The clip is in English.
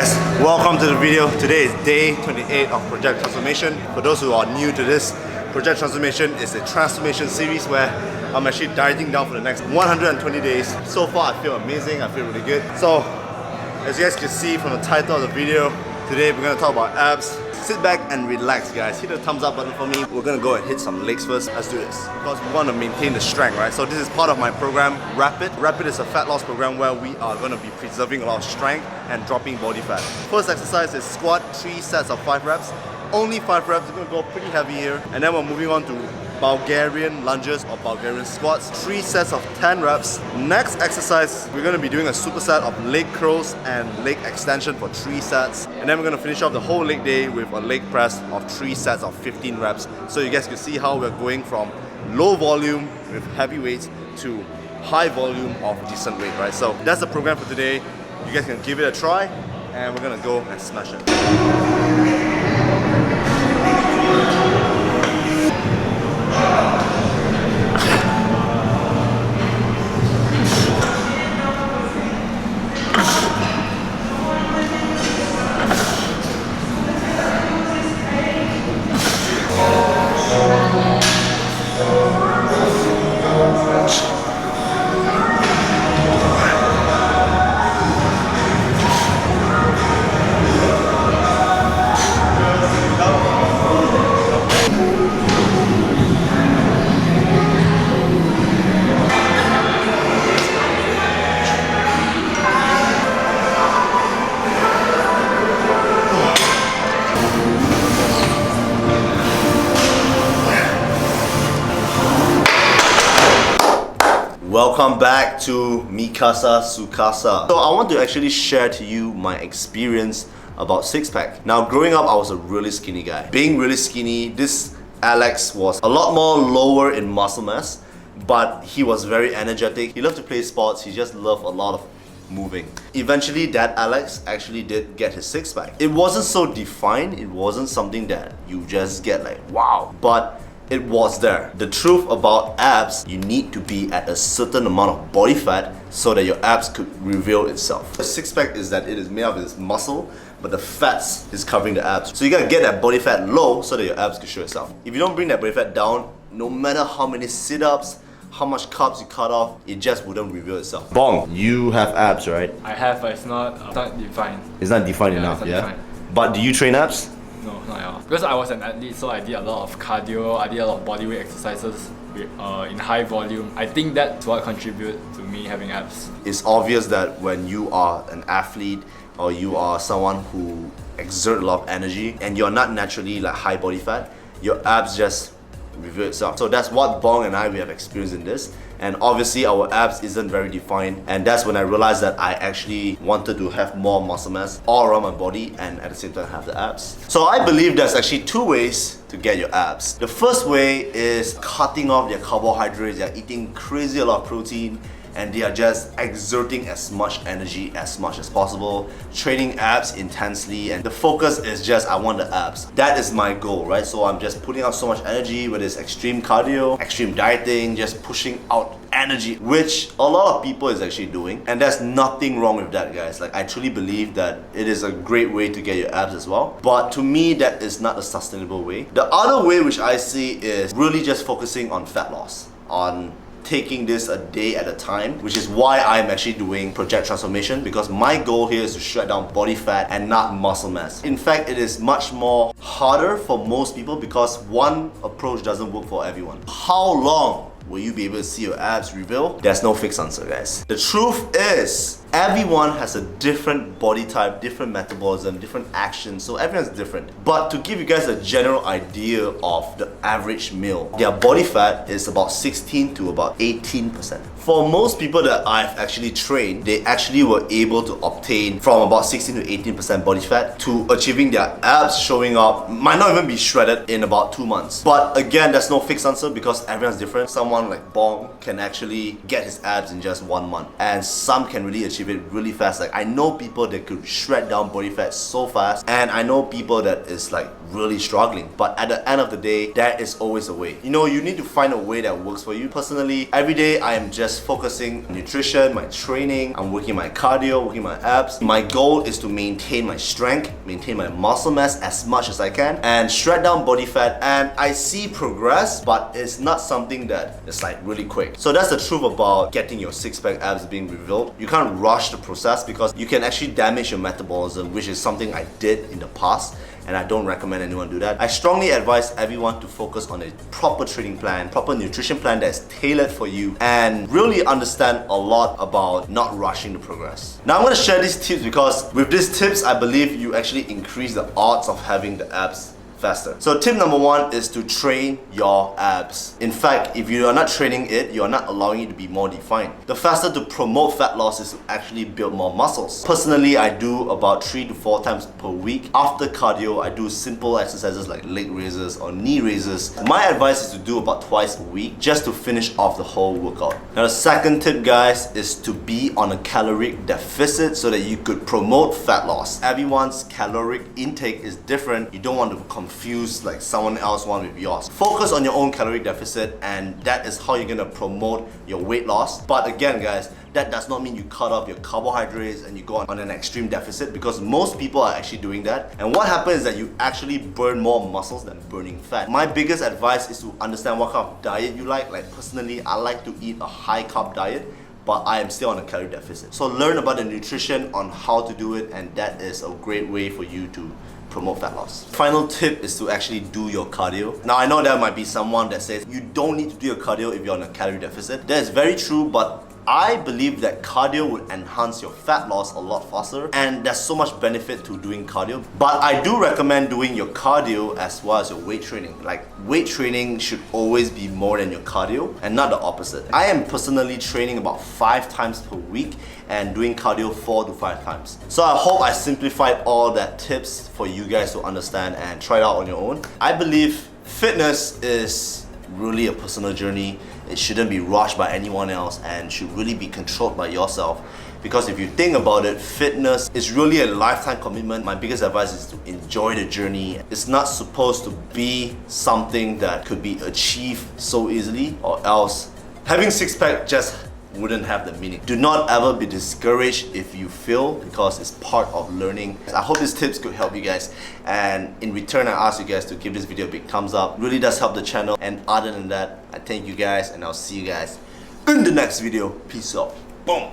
guys, welcome to the video. Today is day 28 of Project Transformation. For those who are new to this, Project Transformation is a transformation series where I'm actually dieting down for the next 120 days. So far I feel amazing, I feel really good. So, as you guys can see from the title of the video, today we're going to talk about abs. Sit back and relax, guys. Hit the thumbs up button for me. We're gonna go and hit some legs first. Let's do this. Because we want to maintain the strength, right? So this is part of my program, Rapid. Rapid is a fat loss program where we are gonna be preserving a lot of strength and dropping body fat. First exercise is squat, 3 sets of 5 reps. Only 5 reps, we're gonna go pretty heavy here. And then we're moving on to Bulgarian lunges or Bulgarian squats, 3 sets of 10 reps. Next exercise, we're going to be doing a superset of leg curls and leg extension for 3 sets. And then we're going to finish off the whole leg day with a leg press of 3 sets of 15 reps. So you guys can see how we're going from low volume with heavy weights to high volume of decent weight, right? So that's the program for today. You guys can give it a try and we're going to go and smash it. Welcome back to Mikasa Sukasa. So I want to actually share to you my experience about six-pack. Now growing up I was a really skinny guy. Being really skinny, this Alex was a lot more lower in muscle mass, but he was very energetic. He loved to play sports, he just loved a lot of moving. Eventually that Alex actually did get his six-pack. It wasn't so defined, it wasn't something that you just get like wow, but it was there. The truth about abs, you need to be at a certain amount of body fat so that your abs could reveal itself. The six-pack is that it is made of this muscle, but the fats is covering the abs. So you gotta get that body fat low so that your abs can show itself. If you don't bring that body fat down, no matter how many sit-ups, how much carbs you cut off, it just wouldn't reveal itself. Bong, you have abs, right? I have, but it's not defined. It's not defined enough, not yeah? defined. But do you train abs? No, not at all. Because I was an athlete, so I did a lot of cardio, I did a lot of bodyweight exercises in high volume. I think that's what contributed to me having abs. It's obvious that when you are an athlete or you are someone who exerts a lot of energy and you're not naturally like high body fat, your abs just reveal itself. So that's what Bong and we have experienced in this. And obviously our abs isn't very defined, and that's when I realized that I actually wanted to have more muscle mass all around my body and at the same time have the abs. So I believe there's actually 2 ways to get your abs. The first way is cutting off their carbohydrates. They're eating crazy a lot of protein and they are just exerting as much energy as much as possible, training abs intensely, and the focus is just I want the abs. That is my goal, right? So I'm just putting out so much energy, whether it's extreme cardio, extreme dieting, just pushing out energy, which a lot of people is actually doing, and there's nothing wrong with that, guys. Like I truly believe that it is a great way to get your abs as well, but to me that is not a sustainable way. The other way which I see is really just focusing on fat loss, on taking this a day at a time, which is why I'm actually doing Project Transformation, because my goal here is to shred down body fat and not muscle mass. In fact, it is much more harder for most people because one approach doesn't work for everyone. How long will you be able to see your abs reveal? There's no fixed answer, guys. The truth is, everyone has a different body type, different metabolism, different actions, so everyone's different. But to give you guys a general idea of the average male, their body fat is about 16 to about 18%. For most people that I've actually trained, they actually were able to obtain from about 16 to 18% body fat to achieving their abs showing up, might not even be shredded in about 2 months. But again, there's no fixed answer because everyone's different. Someone like Bong can actually get his abs in just 1 month, and some can really achieve it really fast. Like I know people that could shred down body fat so fast, and I know people that is like really struggling. But at the end of the day, there is always a way. You know, you need to find a way that works for you. Personally, every day I am just focusing on nutrition, my training, I'm working my cardio, working my abs. My goal is to maintain my strength, maintain my muscle mass as much as I can, and shred down body fat. And I see progress, but it's not something that is like really quick. So that's the truth about getting your six-pack abs being revealed. You can't rush the process because you can actually damage your metabolism, which is something I did in the past, and I don't recommend anyone do that. I strongly advise everyone to focus on a proper training plan, proper nutrition plan that is tailored for you, and really understand a lot about not rushing the progress. Now I'm going to share these tips because with these tips, I believe you actually increase the odds of having the abs faster. So tip number one is to train your abs. In fact, if you are not training it, you are not allowing it to be more defined. The faster to promote fat loss is to actually build more muscles. Personally, I do about 3 to 4 times per week. After cardio, I do simple exercises like leg raises or knee raises. My advice is to do about twice a week just to finish off the whole workout. Now the second tip, guys, is to be on a caloric deficit so that you could promote fat loss. Everyone's caloric intake is different. You don't want to confuse like someone else one with yours. Focus on your own caloric deficit, and that is how you're gonna promote your weight loss. But again, guys, that does not mean you cut off your carbohydrates and you go on an extreme deficit, because most people are actually doing that. And what happens is that you actually burn more muscles than burning fat. My biggest advice is to understand what kind of diet you like. Like personally, I like to eat a high carb diet, but I am still on a calorie deficit. So learn about the nutrition on how to do it, and that is a great way for you to promote fat loss. Final tip is to actually do your cardio. Now I know there might be someone that says you don't need to do your cardio if you're on a calorie deficit. That is very true, but I believe that cardio would enhance your fat loss a lot faster, and there's so much benefit to doing cardio. But I do recommend doing your cardio as well as your weight training. Like, weight training should always be more than your cardio and not the opposite. I am personally training about 5 times per week and doing cardio 4 to 5 times. So I hope I simplified all that tips for you guys to understand and try it out on your own. I believe fitness is really a personal journey. It shouldn't be rushed by anyone else and should really be controlled by yourself. Because if you think about it, fitness is really a lifetime commitment. My biggest advice is to enjoy the journey. It's not supposed to be something that could be achieved so easily, or else having six-pack just wouldn't have the meaning. Do not ever be discouraged if you fail, because it's part of learning. I hope these tips could help you guys, and in return I ask you guys to give this video a big thumbs up. It really does help the channel, and other than that, I thank you guys, and I'll see you guys in the next video. Peace out. Boom.